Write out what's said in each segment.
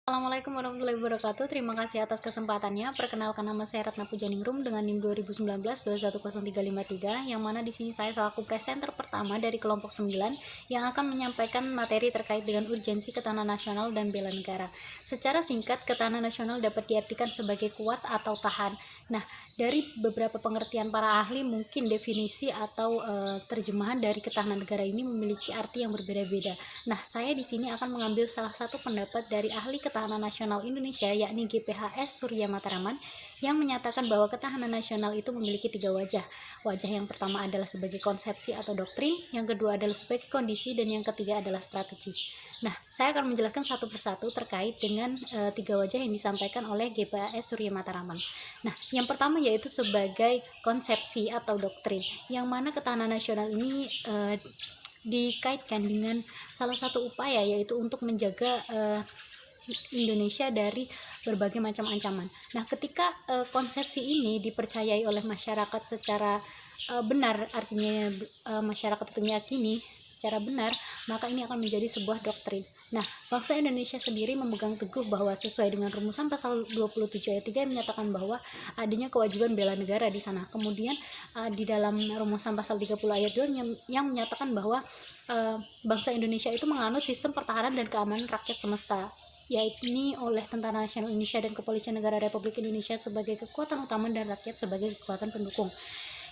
Assalamualaikum warahmatullahi wabarakatuh. Terima kasih atas kesempatannya. Perkenalkan, nama saya Ratna Pujaningrum dengan NIM 2019-210353, yang mana di sini saya selaku presenter pertama dari kelompok 9 yang akan menyampaikan materi terkait dengan urgensi ketahanan nasional dan bela negara. Secara singkat, ketahanan nasional dapat diartikan sebagai kuat atau tahan. Nah, dari beberapa pengertian para ahli, mungkin definisi atau terjemahan dari ketahanan negara ini memiliki arti yang berbeda-beda. Nah, saya di sini akan mengambil salah satu pendapat dari ahli ketahanan nasional Indonesia, yakni GPHS Surya Mataraman, yang menyatakan bahwa ketahanan nasional itu memiliki 3 wajah. Wajah yang pertama adalah sebagai konsepsi atau doktrin, yang kedua adalah sebagai kondisi, dan yang ketiga adalah strategi. Nah, saya akan menjelaskan satu persatu terkait dengan 3 wajah yang disampaikan oleh GPHS Surya Mataraman. Nah, yang pertama yaitu sebagai konsepsi atau doktrin, yang mana ketahanan nasional ini dikaitkan dengan salah satu upaya, yaitu untuk menjaga Indonesia dari berbagai macam ancaman. Nah, ketika konsepsi ini dipercayai oleh masyarakat secara benar, artinya masyarakat itu meyakini secara benar, maka ini akan menjadi sebuah doktrin. Nah, bangsa Indonesia sendiri memegang teguh bahwa sesuai dengan rumusan pasal 27 ayat 3 yang menyatakan bahwa adanya kewajiban bela negara di sana. Kemudian di dalam rumusan pasal 30 ayat 2 yang menyatakan bahwa bangsa Indonesia itu menganut sistem pertahanan dan keamanan rakyat semesta, yaitu ini oleh Tentara Nasional Indonesia dan Kepolisian Negara Republik Indonesia sebagai kekuatan utama dan rakyat sebagai kekuatan pendukung.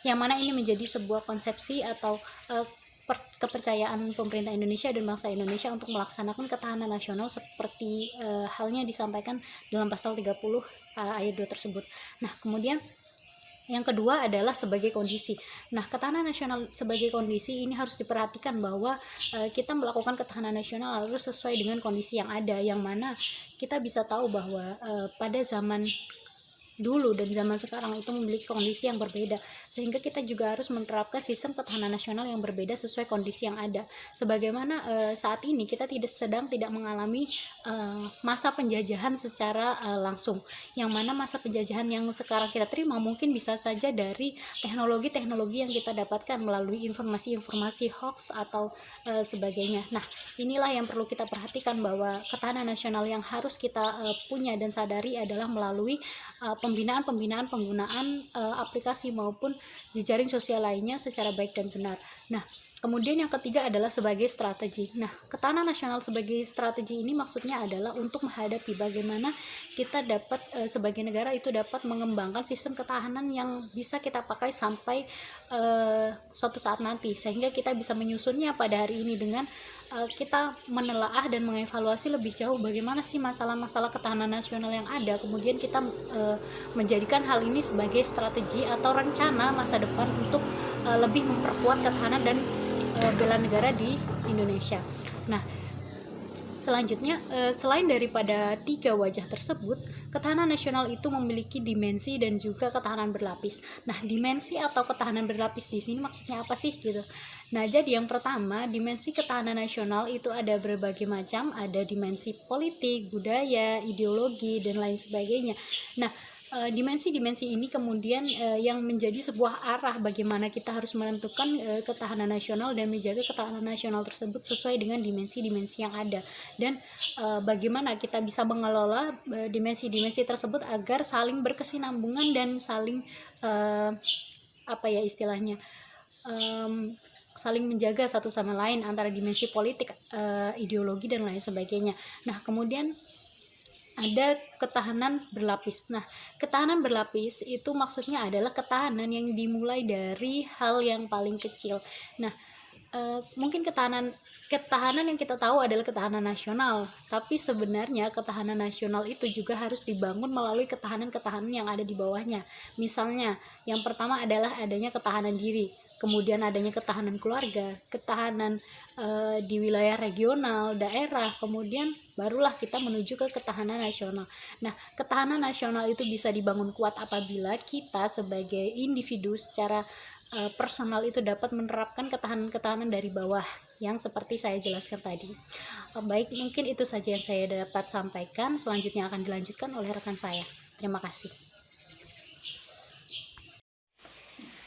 Yang mana ini menjadi sebuah konsepsi atau kepercayaan pemerintah Indonesia dan bangsa Indonesia untuk melaksanakan ketahanan nasional seperti halnya disampaikan dalam pasal 30 ayat 2 tersebut. Nah, kemudian yang kedua adalah sebagai kondisi. Nah, ketahanan nasional sebagai kondisi ini harus diperhatikan bahwa kita melakukan ketahanan nasional harus sesuai dengan kondisi yang ada, yang mana kita bisa tahu bahwa pada zaman dulu dan zaman sekarang itu memiliki kondisi yang berbeda, sehingga kita juga harus menerapkan sistem ketahanan nasional yang berbeda sesuai kondisi yang ada. Sebagaimana saat ini kita sedang tidak mengalami masa penjajahan secara langsung, yang mana masa penjajahan yang sekarang kita terima mungkin bisa saja dari teknologi-teknologi yang kita dapatkan melalui informasi-informasi hoax atau sebagainya. Nah, inilah yang perlu kita perhatikan, bahwa ketahanan nasional yang harus kita punya dan sadari adalah melalui pembinaan penggunaan aplikasi maupun jejaring sosial lainnya secara baik dan benar. Nah, kemudian yang ketiga adalah sebagai strategi. Nah, ketahanan nasional sebagai strategi ini maksudnya adalah untuk menghadapi bagaimana kita dapat sebagai negara itu dapat mengembangkan sistem ketahanan yang bisa kita pakai sampai suatu saat nanti, sehingga kita bisa menyusunnya pada hari ini dengan kita menelaah dan mengevaluasi lebih jauh bagaimana sih masalah-masalah ketahanan nasional yang ada, kemudian kita menjadikan hal ini sebagai strategi atau rencana masa depan untuk lebih memperkuat ketahanan dan bela negara di Indonesia. Nah, selanjutnya, selain daripada 3 wajah tersebut, ketahanan nasional itu memiliki dimensi dan juga ketahanan berlapis. Nah, dimensi atau ketahanan berlapis di sini maksudnya apa sih gitu? Nah, jadi yang pertama, dimensi ketahanan nasional itu ada berbagai macam, ada dimensi politik, budaya, ideologi, dan lain sebagainya. Nah, dimensi-dimensi ini kemudian yang menjadi sebuah arah bagaimana kita harus menentukan ketahanan nasional dan menjaga ketahanan nasional tersebut sesuai dengan dimensi-dimensi yang ada, dan bagaimana kita bisa mengelola dimensi-dimensi tersebut agar saling berkesinambungan dan saling saling menjaga satu sama lain antara dimensi politik, ideologi, dan lain sebagainya. Nah, kemudian ada ketahanan berlapis. Nah, ketahanan berlapis itu maksudnya adalah ketahanan yang dimulai dari hal yang paling kecil. Nah, mungkin ketahanan yang kita tahu adalah ketahanan nasional, tapi sebenarnya ketahanan nasional itu juga harus dibangun melalui ketahanan-ketahanan yang ada di bawahnya. Misalnya, yang pertama adalah adanya ketahanan diri, kemudian adanya ketahanan keluarga, ketahanan di wilayah regional, daerah, kemudian barulah kita menuju ke ketahanan nasional. Nah, ketahanan nasional itu bisa dibangun kuat apabila kita sebagai individu secara personal itu dapat menerapkan ketahanan-ketahanan dari bawah yang seperti saya jelaskan tadi. Baik, mungkin itu saja yang saya dapat sampaikan. Selanjutnya akan dilanjutkan oleh rekan saya. Terima kasih.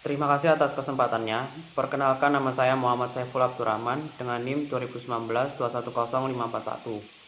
Terima kasih atas kesempatannya. Perkenalkan, nama saya Muhammad Saiful Abdurrahman dengan NIM 2019-210541.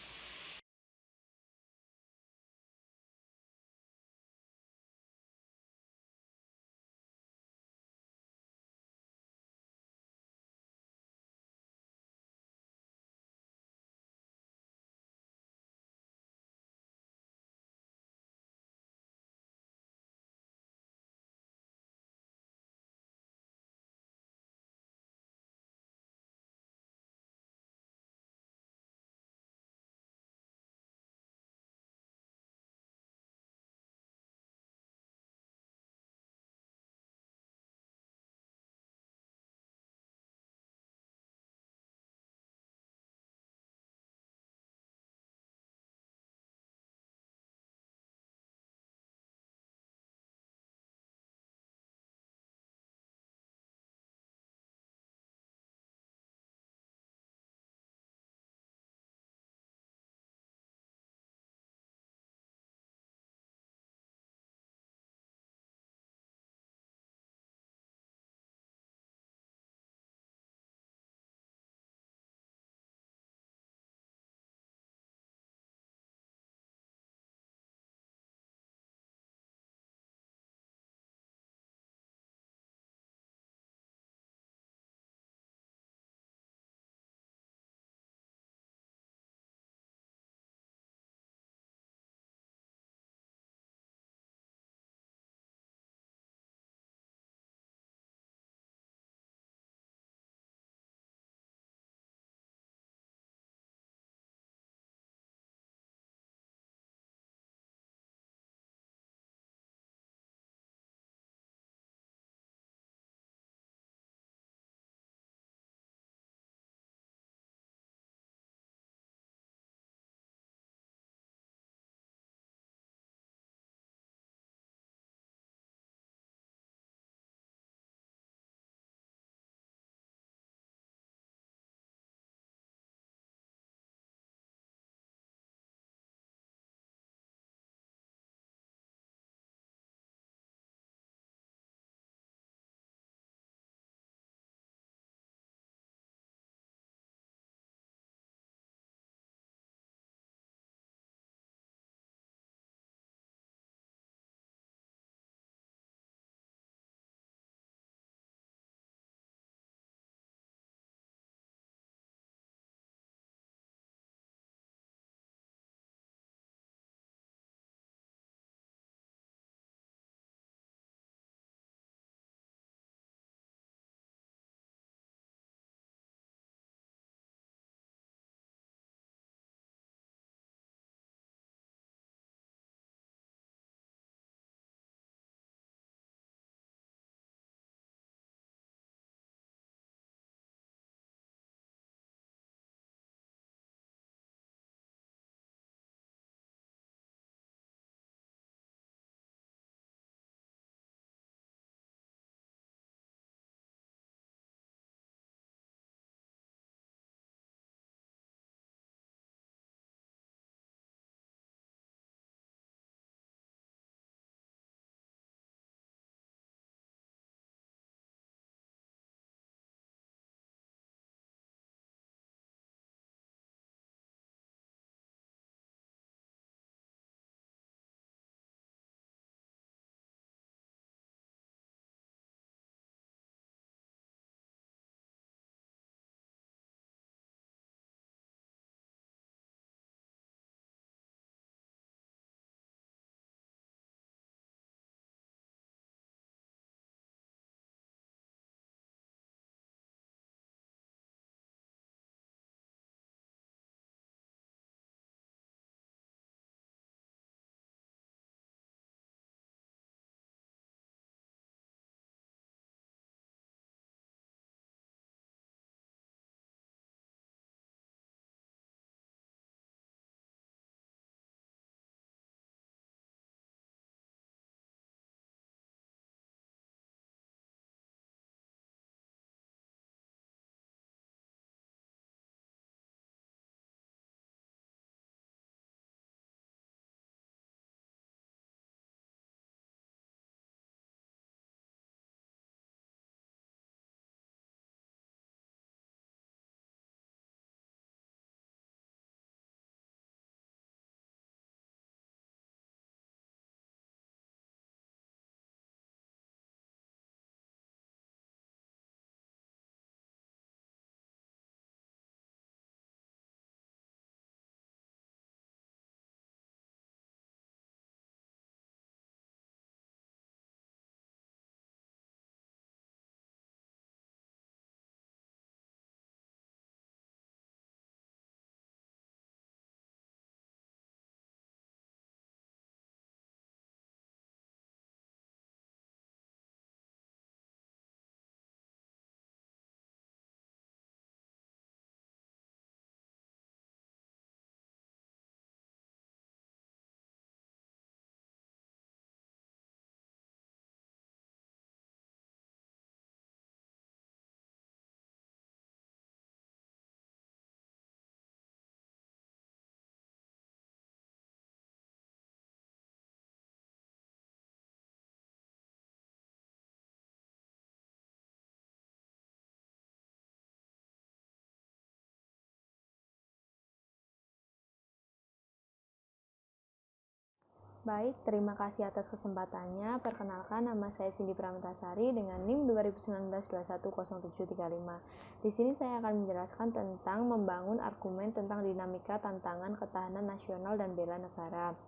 Baik, terima kasih atas kesempatannya. Perkenalkan, nama saya Cindy Pramitasari dengan NIM 2019-210735. Di sini saya akan menjelaskan tentang membangun argumen tentang dinamika tantangan ketahanan nasional dan bela negara.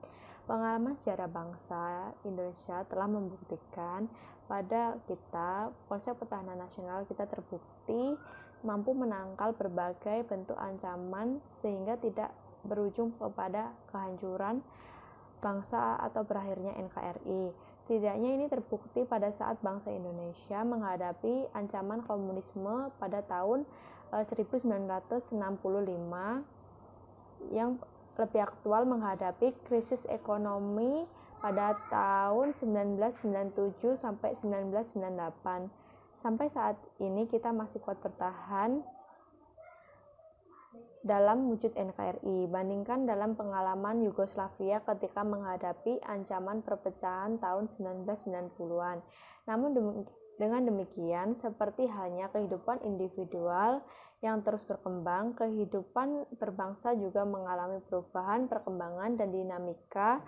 Pengalaman sejarah bangsa Indonesia telah membuktikan pada kita konsep pertahanan nasional kita terbukti mampu menangkal berbagai bentuk ancaman sehingga tidak berujung kepada kehancuran bangsa atau berakhirnya NKRI. Setidaknya ini terbukti pada saat bangsa Indonesia menghadapi ancaman komunisme pada tahun 1965 yang lebih aktual menghadapi krisis ekonomi pada tahun 1997 sampai 1998. Sampai saat ini kita masih kuat bertahan dalam wujud NKRI. Bandingkan dalam pengalaman Yugoslavia ketika menghadapi ancaman perpecahan tahun 1990-an. Namun dengan demikian, seperti halnya kehidupan individual yang terus berkembang, kehidupan berbangsa juga mengalami perubahan, perkembangan, dan dinamika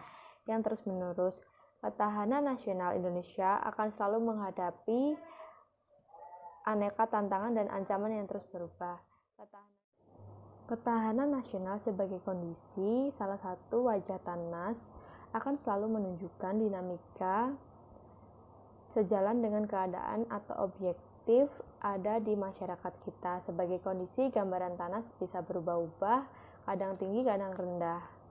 yang terus-menerus. Ketahanan nasional Indonesia akan selalu menghadapi aneka tantangan dan ancaman yang terus berubah. Ketahanan nasional sebagai kondisi salah satu wajah TANAS akan selalu menunjukkan dinamika sejalan dengan keadaan atau objektif ada di masyarakat kita. Sebagai kondisi, gambaran TANAS bisa berubah-ubah, kadang tinggi, kadang rendah.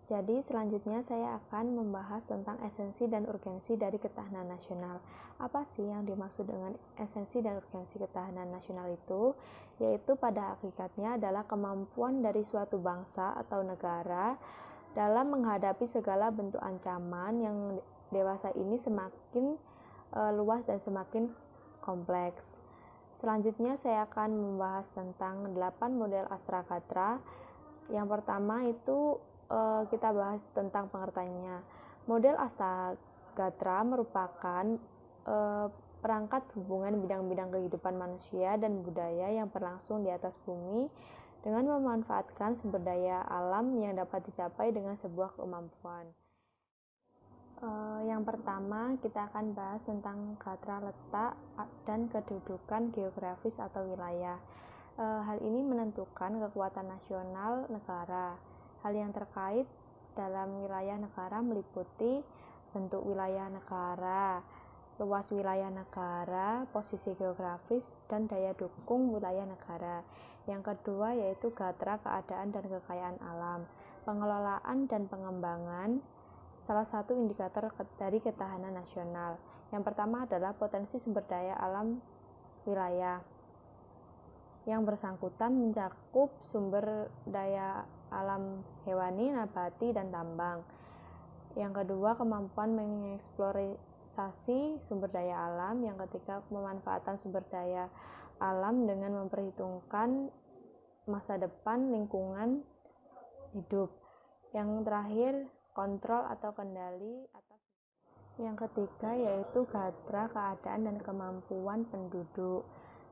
Jadi selanjutnya saya akan membahas tentang esensi dan urgensi dari ketahanan nasional. Apa sih yang dimaksud dengan esensi dan urgensi ketahanan nasional itu? Yaitu pada hakikatnya adalah kemampuan dari suatu bangsa atau negara dalam menghadapi segala bentuk ancaman yang dewasa ini semakin luas dan semakin kompleks. Selanjutnya saya akan membahas tentang 8 model Astra-Gatra. Yang pertama itu kita bahas tentang pengertiannya. Model Astra-Gatra merupakan perangkat hubungan bidang-bidang kehidupan manusia dan budaya yang berlangsung di atas bumi dengan memanfaatkan sumber daya alam yang dapat dicapai dengan sebuah kemampuan. Yang pertama kita akan bahas tentang gatra letak dan kedudukan geografis atau wilayah. Hal ini menentukan kekuatan nasional negara. Hal yang terkait dalam wilayah negara meliputi bentuk wilayah negara, luas wilayah negara, posisi geografis, dan daya dukung wilayah negara. Yang kedua yaitu gatra keadaan dan kekayaan alam. Pengelolaan dan pengembangan salah satu indikator dari ketahanan nasional. Yang pertama adalah potensi sumber daya alam wilayah. Yang bersangkutan mencakup sumber daya alam hewani, nabati, dan tambang. Yang kedua, kemampuan mengeksplorasi sumber daya alam. Yang ketiga, pemanfaatan sumber daya alam dengan memperhitungkan masa depan lingkungan hidup. Yang terakhir, kontrol atau kendali atas. Yang ketiga yaitu gatra keadaan dan kemampuan penduduk.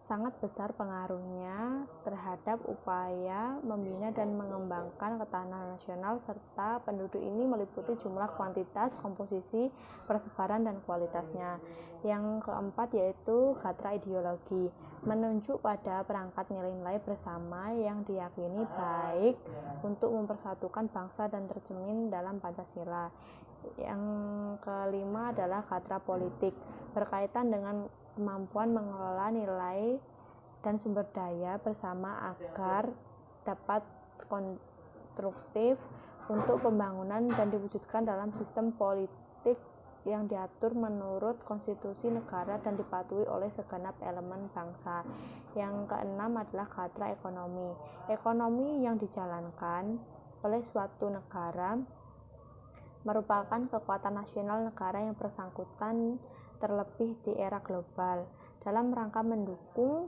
Sangat besar pengaruhnya terhadap upaya membina dan mengembangkan ketahanan nasional serta penduduk ini meliputi jumlah, kuantitas, komposisi, persebaran, dan kualitasnya. Yang keempat yaitu gatra ideologi, menunjuk pada perangkat nilai-nilai bersama yang diyakini baik untuk mempersatukan bangsa dan tercermin dalam Pancasila. Yang kelima adalah gatra politik, berkaitan dengan kemampuan mengelola nilai dan sumber daya bersama agar dapat konstruktif untuk pembangunan dan diwujudkan dalam sistem politik yang diatur menurut konstitusi negara dan dipatuhi oleh segenap elemen bangsa. Yang keenam adalah gatra ekonomi. Ekonomi yang dijalankan oleh suatu negara merupakan kekuatan nasional negara yang bersangkutan terlebih di era global. Dalam rangka mendukung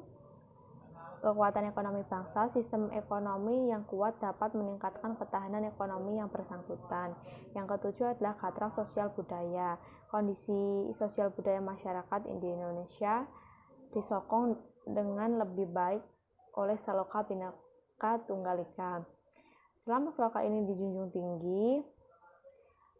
kekuatan ekonomi bangsa, sistem ekonomi yang kuat dapat meningkatkan ketahanan ekonomi yang bersangkutan. Yang ketujuh adalah gatra sosial budaya. Kondisi sosial budaya masyarakat di Indonesia disokong dengan lebih baik oleh Saloka Bhinneka Tunggal Ika, Selama suaka ini dijunjung tinggi,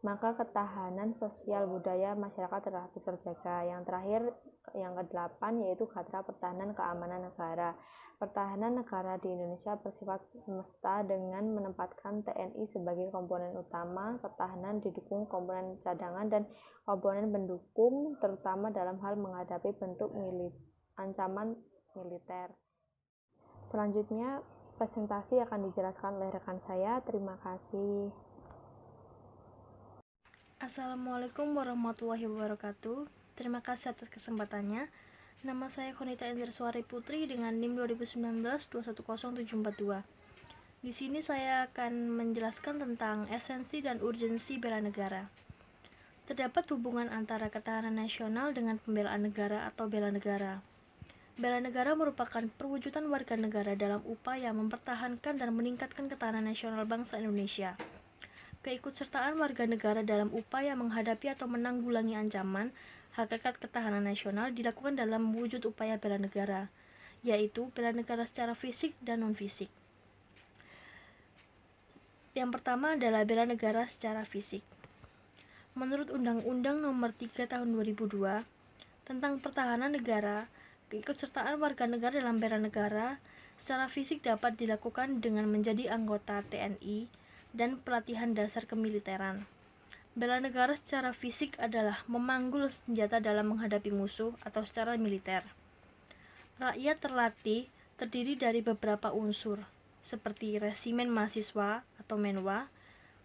maka ketahanan sosial budaya masyarakat relatif terjaga. Yang terakhir, yang ke-8, yaitu kata pertahanan keamanan negara. Pertahanan negara di Indonesia bersifat semesta dengan menempatkan TNI sebagai komponen utama. Pertahanan didukung komponen cadangan dan komponen pendukung, terutama dalam hal menghadapi bentuk ancaman militer. Selanjutnya, presentasi akan dijelaskan oleh rekan saya. Terima kasih. Assalamualaikum warahmatullahi wabarakatuh. Terima kasih atas kesempatannya. Nama saya Konita Indriswari Putri dengan NIM 2019-210742. Di sini saya akan menjelaskan tentang esensi dan urgensi bela negara. Terdapat hubungan antara ketahanan nasional dengan pembelaan negara atau bela negara. Bela negara merupakan perwujudan warga negara dalam upaya mempertahankan dan meningkatkan ketahanan nasional bangsa Indonesia. Keikutsertaan warga negara dalam upaya menghadapi atau menanggulangi ancaman hakikat ketahanan nasional dilakukan dalam wujud upaya bela negara, yaitu bela negara secara fisik dan non-fisik. Yang pertama adalah bela negara secara fisik. Menurut Undang-Undang Nomor 3 Tahun 2002 tentang Pertahanan Negara, keikutsertaan warga negara dalam bela negara secara fisik dapat dilakukan dengan menjadi anggota TNI dan pelatihan dasar kemiliteran. Bela negara secara fisik adalah memanggul senjata dalam menghadapi musuh atau secara militer. Rakyat terlatih terdiri dari beberapa unsur, seperti resimen mahasiswa atau menwa,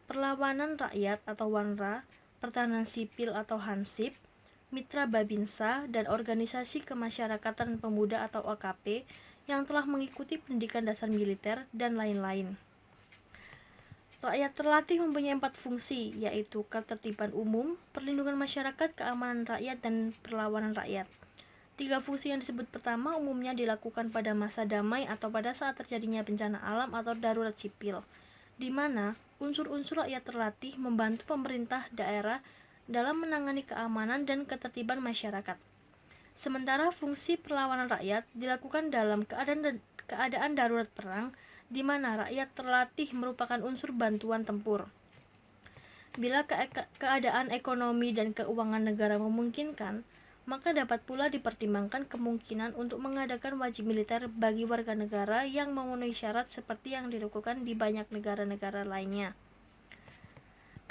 perlawanan rakyat atau wanra, pertahanan sipil atau hansip, mitra babinsa, dan organisasi kemasyarakatan pemuda atau OKP yang telah mengikuti pendidikan dasar militer, dan lain-lain. Rakyat terlatih mempunyai 4 fungsi, yaitu ketertiban umum, perlindungan masyarakat, keamanan rakyat, dan perlawanan rakyat. 3 fungsi yang disebut pertama umumnya dilakukan pada masa damai atau pada saat terjadinya bencana alam atau darurat sipil, di mana unsur-unsur rakyat terlatih membantu pemerintah daerah dalam menangani keamanan dan ketertiban masyarakat. Sementara fungsi perlawanan rakyat dilakukan dalam keadaan darurat perang, di mana rakyat terlatih merupakan unsur bantuan tempur. Bila keadaan ekonomi dan keuangan negara memungkinkan, maka dapat pula dipertimbangkan kemungkinan untuk mengadakan wajib militer bagi warga negara yang memenuhi syarat seperti yang dilakukan di banyak negara-negara lainnya.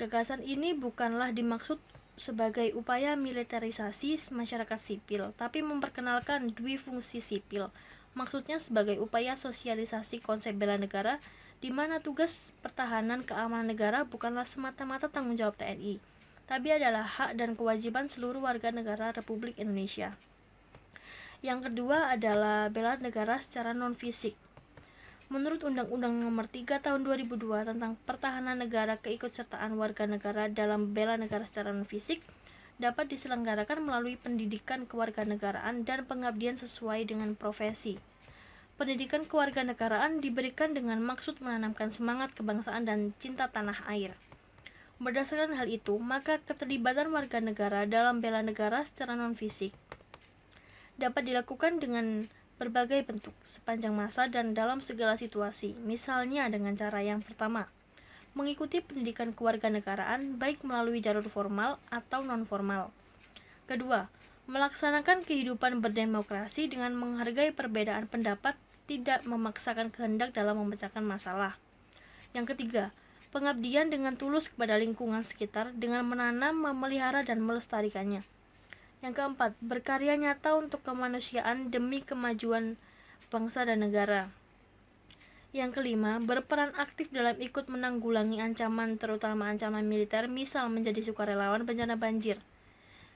Gagasan ini bukanlah dimaksud sebagai upaya militerisasi masyarakat sipil, tapi memperkenalkan dwi fungsi sipil. Maksudnya sebagai upaya sosialisasi konsep bela negara, di mana tugas pertahanan keamanan negara bukanlah semata-mata tanggung jawab TNI, tapi adalah hak dan kewajiban seluruh warga negara Republik Indonesia. Yang kedua adalah bela negara secara non-fisik. Menurut Undang-Undang Nomor 3 Tahun 2002 tentang Pertahanan Negara, keikutsertaan warga negara dalam bela negara secara non-fisik dapat diselenggarakan melalui pendidikan kewarganegaraan dan pengabdian sesuai dengan profesi. Pendidikan kewarganegaraan diberikan dengan maksud menanamkan semangat kebangsaan dan cinta tanah air. Berdasarkan hal itu, maka keterlibatan warga negara dalam bela negara secara non-fisik dapat dilakukan dengan berbagai bentuk, sepanjang masa dan dalam segala situasi. Misalnya dengan cara yang pertama, mengikuti pendidikan kewarganegaraan baik melalui jalur formal atau non-formal. Kedua, melaksanakan kehidupan berdemokrasi dengan menghargai perbedaan pendapat, tidak memaksakan kehendak dalam memecahkan masalah. Yang ketiga, pengabdian dengan tulus kepada lingkungan sekitar dengan menanam, memelihara, dan melestarikannya. Yang keempat, berkarya nyata untuk kemanusiaan demi kemajuan bangsa dan negara. Yang kelima, berperan aktif dalam ikut menanggulangi ancaman, terutama ancaman militer, misal menjadi sukarelawan bencana banjir.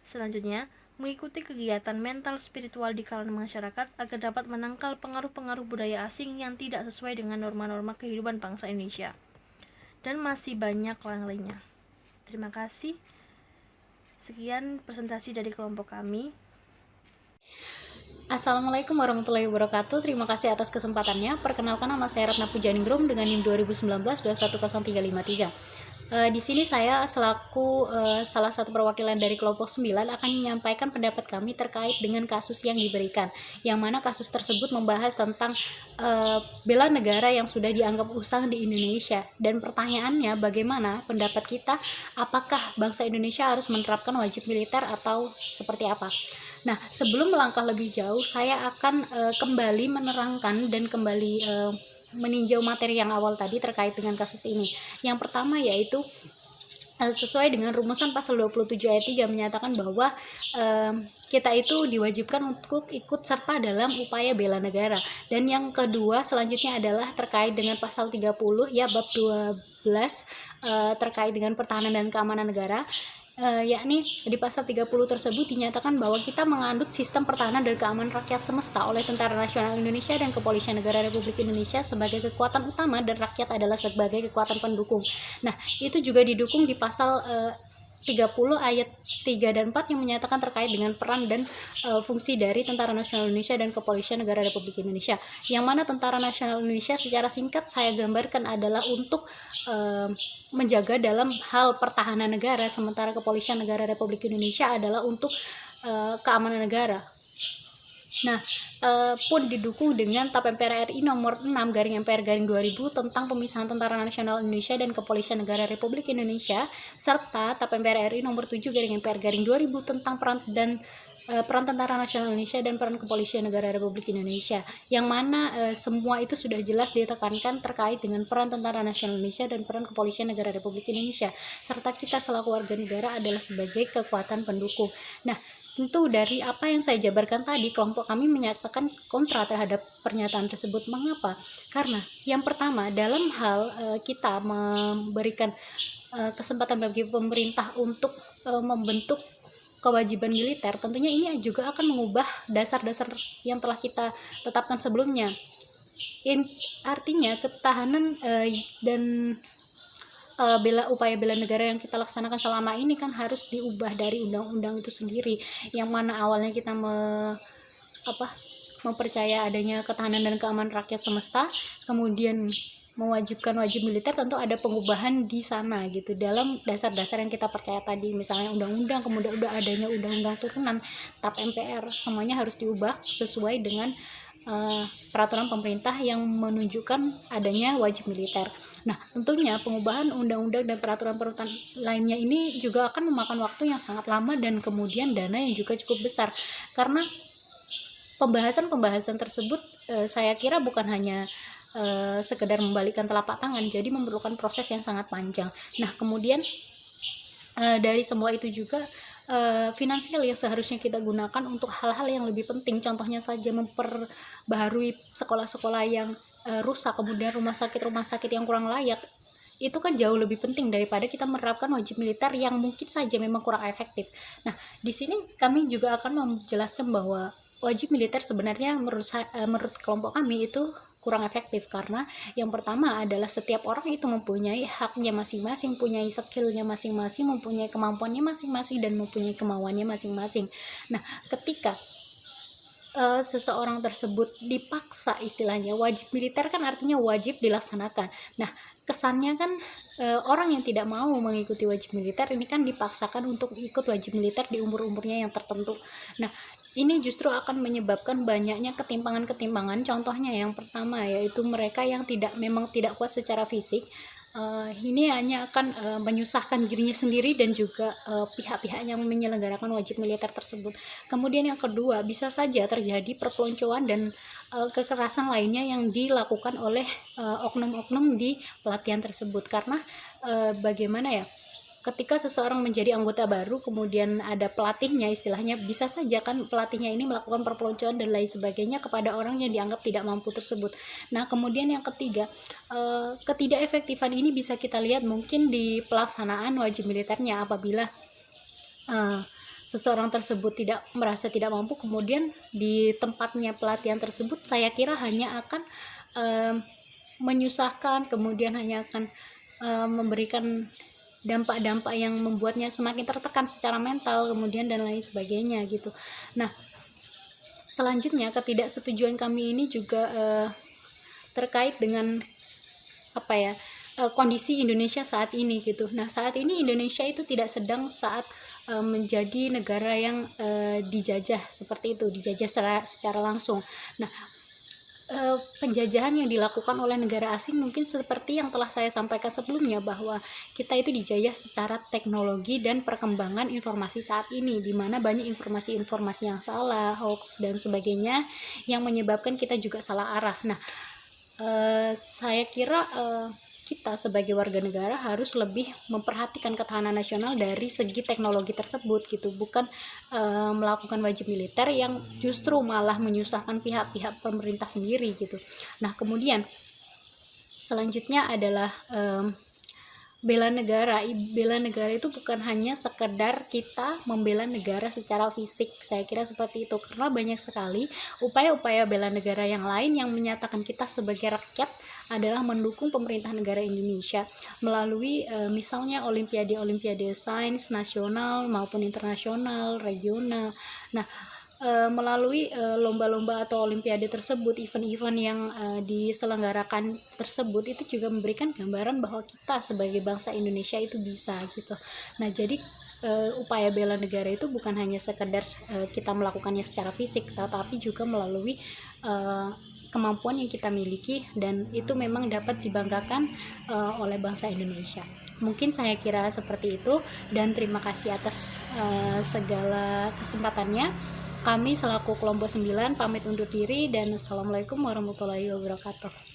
Selanjutnya, mengikuti kegiatan mental spiritual di kalangan masyarakat agar dapat menangkal pengaruh-pengaruh budaya asing yang tidak sesuai dengan norma-norma kehidupan bangsa Indonesia. Dan masih banyak lainnya. Terima kasih. Sekian presentasi dari kelompok kami. Assalamualaikum warahmatullahi wabarakatuh. Terima kasih atas kesempatannya. Perkenalkan, nama saya Ratna Pujaningrum dengan NIM 2019-210353. Di sini saya selaku salah satu perwakilan dari kelompok 9 akan menyampaikan pendapat kami terkait dengan kasus yang diberikan, yang mana kasus tersebut membahas tentang bela negara yang sudah dianggap usang di Indonesia. Dan pertanyaannya, bagaimana pendapat kita, apakah bangsa Indonesia harus menerapkan wajib militer atau seperti apa? Nah, sebelum melangkah lebih jauh, saya akan kembali menerangkan dan kembali meninjau materi yang awal tadi terkait dengan kasus ini. Yang pertama yaitu sesuai dengan rumusan pasal 27 ayat 3 menyatakan bahwa kita itu diwajibkan untuk ikut serta dalam upaya bela negara. Dan yang kedua selanjutnya adalah terkait dengan pasal 30 ya bab 12 terkait dengan pertahanan dan keamanan negara. Yakni di pasal 30 tersebut dinyatakan bahwa kita menganut sistem pertahanan dan keamanan rakyat semesta oleh Tentara Nasional Indonesia dan Kepolisian Negara Republik Indonesia sebagai kekuatan utama dan rakyat adalah sebagai kekuatan pendukung. Nah, itu juga didukung di pasal 30 ayat 3 dan 4 yang menyatakan terkait dengan peran dan fungsi dari Tentara Nasional Indonesia dan Kepolisian Negara Republik Indonesia. Yang mana Tentara Nasional Indonesia secara singkat saya gambarkan adalah untuk menjaga dalam hal pertahanan negara, sementara Kepolisian Negara Republik Indonesia adalah untuk keamanan negara. Nah, pun didukung dengan TAP MPR RI nomor 6 /MPR 2000 tentang pemisahan Tentara Nasional Indonesia dan Kepolisian Negara Republik Indonesia serta TAP MPR RI nomor 7 /MPR 2000 tentang peran Tentara Nasional Indonesia dan peran Kepolisian Negara Republik Indonesia, yang mana semua itu sudah jelas ditekankan terkait dengan peran Tentara Nasional Indonesia dan peran Kepolisian Negara Republik Indonesia, serta kita selaku warga negara adalah sebagai kekuatan pendukung. Nah, tentu dari apa yang saya jabarkan tadi, kelompok kami menyatakan kontra terhadap pernyataan tersebut. Mengapa? Karena yang pertama, dalam hal kita memberikan kesempatan bagi pemerintah untuk membentuk kewajiban militer, tentunya ini juga akan mengubah dasar-dasar yang telah kita tetapkan sebelumnya. Artinya ketahanan dan upaya bela negara yang kita laksanakan selama ini kan harus diubah dari undang-undang itu sendiri, yang mana awalnya kita mempercaya adanya ketahanan dan keamanan rakyat semesta, kemudian mewajibkan wajib militer. Tentu ada pengubahan di sana gitu dalam dasar-dasar yang kita percaya tadi, misalnya undang-undang, kemudian udah adanya undang-undang turunan, TAP MPR, semuanya harus diubah sesuai dengan peraturan pemerintah yang menunjukkan adanya wajib militer. Nah, tentunya pengubahan undang-undang dan peraturan-peraturan lainnya ini juga akan memakan waktu yang sangat lama dan kemudian dana yang juga cukup besar. Karena pembahasan tersebut saya kira bukan hanya sekedar membalikkan telapak tangan, jadi memerlukan proses yang sangat panjang. Nah, kemudian dari semua itu juga finansial yang seharusnya kita gunakan untuk hal-hal yang lebih penting, contohnya saja memperbaharui sekolah-sekolah yang rusak, kemudian rumah sakit yang kurang layak, itu kan jauh lebih penting daripada kita menerapkan wajib militer yang mungkin saja memang kurang efektif. Nah, di sini kami juga akan menjelaskan bahwa wajib militer sebenarnya menurut kelompok kami itu kurang efektif, karena yang pertama adalah setiap orang itu mempunyai haknya masing-masing, mempunyai skillnya masing-masing, mempunyai kemampuannya masing-masing, dan mempunyai kemauannya masing-masing. Nah, ketika seseorang tersebut dipaksa, istilahnya wajib militer kan artinya wajib dilaksanakan. Nah, kesannya kan orang yang tidak mau mengikuti wajib militer ini kan dipaksakan untuk ikut wajib militer di umur-umurnya yang tertentu. Nah, ini justru akan menyebabkan banyaknya ketimpangan-ketimpangan. Contohnya yang pertama yaitu mereka yang memang tidak kuat secara fisik. Ini hanya akan menyusahkan dirinya sendiri dan juga pihak-pihak yang menyelenggarakan wajib militer tersebut. Kemudian yang kedua, bisa saja terjadi perpeloncoan dan kekerasan lainnya yang dilakukan oleh oknum-oknum di pelatihan tersebut. Karena bagaimana ya, ketika seseorang menjadi anggota baru, kemudian ada pelatihnya, istilahnya bisa saja kan pelatihnya ini melakukan perpeloncoan dan lain sebagainya kepada orang yang dianggap tidak mampu tersebut. Nah, kemudian yang ketiga, ketidakefektifan ini bisa kita lihat mungkin di pelaksanaan wajib militernya. Apabila seseorang tersebut merasa tidak mampu, kemudian di tempatnya pelatihan tersebut saya kira hanya akan menyusahkan, kemudian hanya akan memberikan dampak-dampak yang membuatnya semakin tertekan secara mental, kemudian dan lain sebagainya gitu. Nah, selanjutnya ketidaksetujuan kami ini juga terkait dengan kondisi Indonesia saat ini gitu. Nah, saat ini Indonesia itu tidak sedang saat menjadi negara yang dijajah seperti itu, dijajah secara langsung. Nah, penjajahan yang dilakukan oleh negara asing mungkin seperti yang telah saya sampaikan sebelumnya, bahwa kita itu dijajah secara teknologi dan perkembangan informasi saat ini, di mana banyak informasi-informasi yang salah, hoax dan sebagainya, yang menyebabkan kita juga salah arah. Nah, saya kira kita sebagai warga negara harus lebih memperhatikan ketahanan nasional dari segi teknologi tersebut gitu, bukan melakukan wajib militer yang justru malah menyusahkan pihak-pihak pemerintah sendiri gitu. Nah, kemudian selanjutnya adalah bela negara. Bela negara itu bukan hanya sekedar kita membela negara secara fisik, saya kira seperti itu, karena banyak sekali upaya-upaya bela negara yang lain yang menyatakan kita sebagai rakyat adalah mendukung pemerintah negara Indonesia melalui misalnya olimpiade sains nasional maupun internasional, regional. Nah, melalui lomba-lomba atau olimpiade tersebut, event-event yang diselenggarakan tersebut, itu juga memberikan gambaran bahwa kita sebagai bangsa Indonesia itu bisa gitu. Nah, jadi upaya bela negara itu bukan hanya sekedar kita melakukannya secara fisik, tetapi juga melalui kemampuan yang kita miliki, dan itu memang dapat dibanggakan oleh bangsa Indonesia. Mungkin saya kira seperti itu, dan terima kasih atas segala kesempatannya. Kami selaku kelompok 9 pamit undur diri, dan assalamualaikum warahmatullahi wabarakatuh.